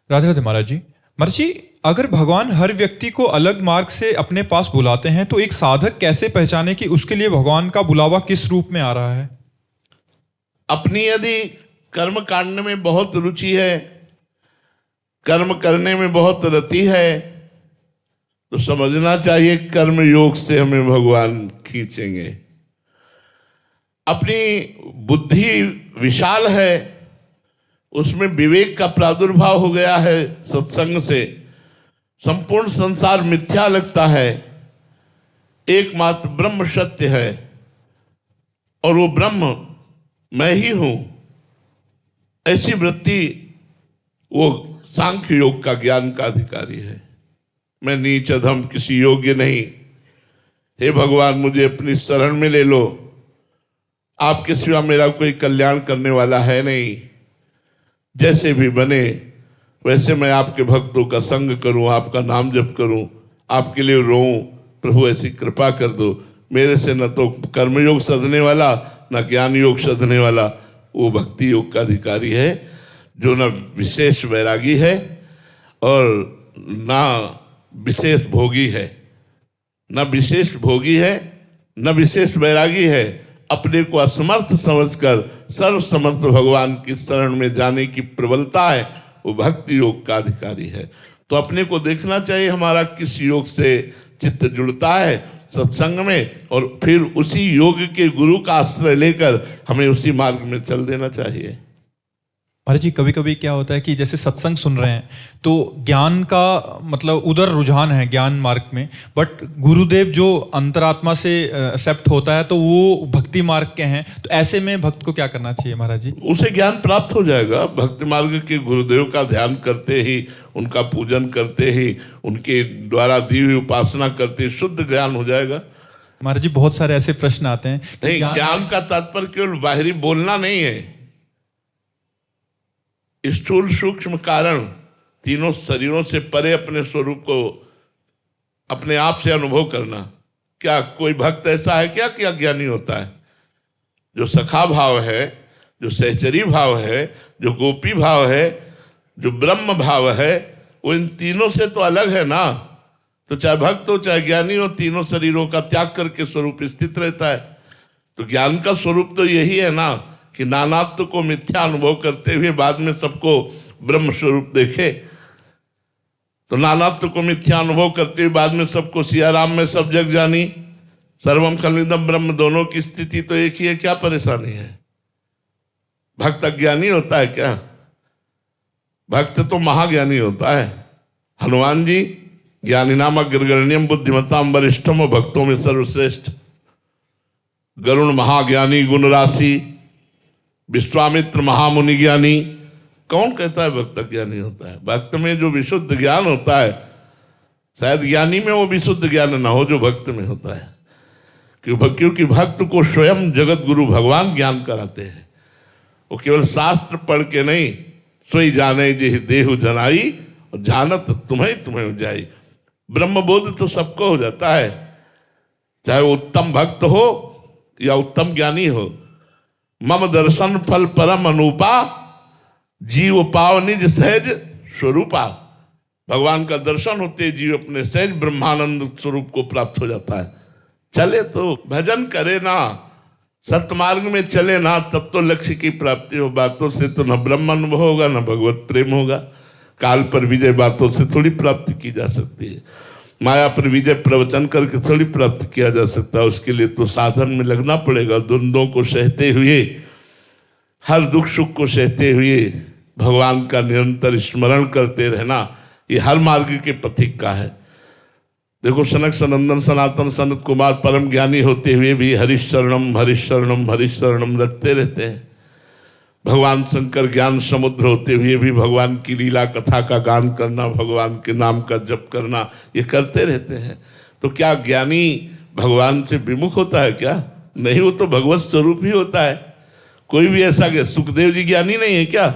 राधे राधे महाराज जी। महाराज जी, अगर भगवान हर व्यक्ति को अलग मार्ग से अपने पास बुलाते हैं तो एक साधक कैसे पहचाने कि उसके लिए भगवान का बुलावा किस रूप में आ रहा है? अपनी यदि कर्म कांड में बहुत रुचि है, कर्म करने में बहुत रति है, तो समझना चाहिए कर्म योग से हमें भगवान खींचेंगे। अपनी बुद्धि विशाल है, उसमें विवेक का प्रादुर्भाव हो गया है सत्संग से, संपूर्ण संसार मिथ्या लगता है, एकमात्र ब्रह्म सत्य है और वो ब्रह्म मैं ही हूं, ऐसी वृत्ति वो सांख्य योग का ज्ञान का अधिकारी है। मैं नीच अधम किसी योग्य नहीं, हे भगवान मुझे अपनी शरण में ले लो, आपके सिवा मेरा कोई कल्याण करने वाला है नहीं। जैसे भी बने वैसे मैं आपके भक्तों का संग करूं, आपका नाम जप करूं, आपके लिए रोऊं, प्रभु ऐसी कृपा कर दो। मेरे से न तो कर्मयोग सधने वाला न ज्ञान योग सधने वाला, वो भक्ति योग का अधिकारी है जो न विशेष वैरागी है और न विशेष भोगी है, न विशेष भोगी है न विशेष वैरागी है। अपने को असमर्थ समझकर सर्वसमर्थ भगवान की शरण में जाने की प्रबलता है, वो भक्ति योग का अधिकारी है। तो अपने को देखना चाहिए हमारा किस योग से चित्त जुड़ता है सत्संग में, और फिर उसी योग के गुरु का आश्रय लेकर हमें उसी मार्ग में चल देना चाहिए। महाराज जी, कभी कभी क्या होता है कि जैसे सत्संग सुन रहे हैं तो ज्ञान का मतलब उधर रुझान है ज्ञान मार्ग में, बट गुरुदेव जो अंतरात्मा से एक्सेप्ट होता है तो वो भक्ति मार्ग के हैं, तो ऐसे में भक्त को क्या करना चाहिए महाराज जी? उसे ज्ञान प्राप्त हो जाएगा। भक्ति मार्ग के गुरुदेव का ध्यान करते ही, उनका पूजन करते ही, उनके द्वारा दी हुई उपासना करते ही शुद्ध ज्ञान हो जाएगा। महाराज जी, बहुत सारे ऐसे प्रश्न आते हैं। नहीं, ज्ञान का तात्पर्य केवल बाहरी बोलना नहीं है, स्थूल सूक्ष्म कारण तीनों शरीरों से परे अपने स्वरूप को अपने आप से अनुभव करना। क्या कोई भक्त ऐसा है क्या कि अज्ञानी होता है? जो सखा भाव है, जो सहचरी भाव है, जो गोपी भाव है, जो ब्रह्म भाव है, वो इन तीनों से तो अलग है ना। तो चाहे भक्त हो चाहे ज्ञानी हो, तीनों शरीरों का त्याग करके स्वरूप स्थित रहता है। तो ज्ञान का स्वरूप तो यही है ना कि नानात्व को मिथ्या अनुभव करते हुए बाद में सबको ब्रह्म स्वरूप देखे। तो नानात्व को मिथ्या अनुभव करते हुए बाद में सबको सियाराम में सब जग जानी, सर्वम खलनिदम ब्रह्म, दोनों की स्थिति तो एक ही है। क्या परेशानी है? भक्त अज्ञानी होता है क्या? भक्त तो महाज्ञानी होता है। हनुमान जी ज्ञानी नाम अग्रगण्यम बुद्धिमताम वरिष्ठम, भक्तों में सर्वश्रेष्ठ। गरुण महाज्ञानी गुण राशि, विश्वामित्र महामुनि ज्ञानी। कौन कहता है भक्त ज्ञानी होता है? भक्त में जो विशुद्ध ज्ञान होता है, शायद ज्ञानी में वो विशुद्ध ज्ञान ना हो जो भक्त में होता है, क्योंकि भक्त को स्वयं जगत गुरु भगवान ज्ञान कराते हैं। वो केवल शास्त्र पढ़ के नहीं, सोई जाने जे देहु जनाई और जानत तुम्हें जाई। ब्रह्मबोध तो सबको हो जाता है, चाहे वो उत्तम भक्त हो या उत्तम ज्ञानी हो। मम दर्शन फल परम अनुपा, जीव पाव निज सहज स्वरूपा। भगवान का दर्शन होते जीव अपने सहज ब्रह्मानंद स्वरूप को प्राप्त हो जाता है। चले तो भजन करे ना, सतमार्ग में चले ना, तब तो लक्ष्य की प्राप्ति हो। बातों से तो न ब्रह्म अनुभव होगा न भगवत प्रेम होगा। काल पर विजय बातों से थोड़ी प्राप्ति की जा सकती है, माया पर विजय प्रवचन करके थोड़ी प्राप्त किया जा सकता है। उसके लिए तो साधन में लगना पड़ेगा। द्वंद्वों को सहते हुए, हर दुख सुख को सहते हुए भगवान का निरंतर स्मरण करते रहना, ये हर मार्ग के पथिक का है। देखो, सनक सनंदन सनातन सनत कुमार परम ज्ञानी होते हुए भी हरिशरणम हरिशरणम हरिशरणम रटते रहते हैं। भगवान शंकर ज्ञान समुद्र होते हुए भी भगवान की लीला कथा का गान करना, भगवान के नाम का जप करना, ये करते रहते हैं। तो क्या ज्ञानी भगवान से विमुख होता है क्या? नहीं, वो तो भगवत स्वरूप ही होता है। कोई भी ऐसा, सुखदेव जी ज्ञानी नहीं है क्या?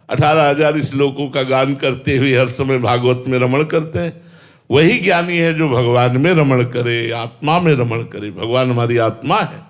18,000 श्लोकों का गान करते हुए हर समय भागवत में रमण करते हैं। वही ज्ञानी है जो भगवान में रमण करे, आत्मा में रमण करे। भगवान हमारी आत्मा है।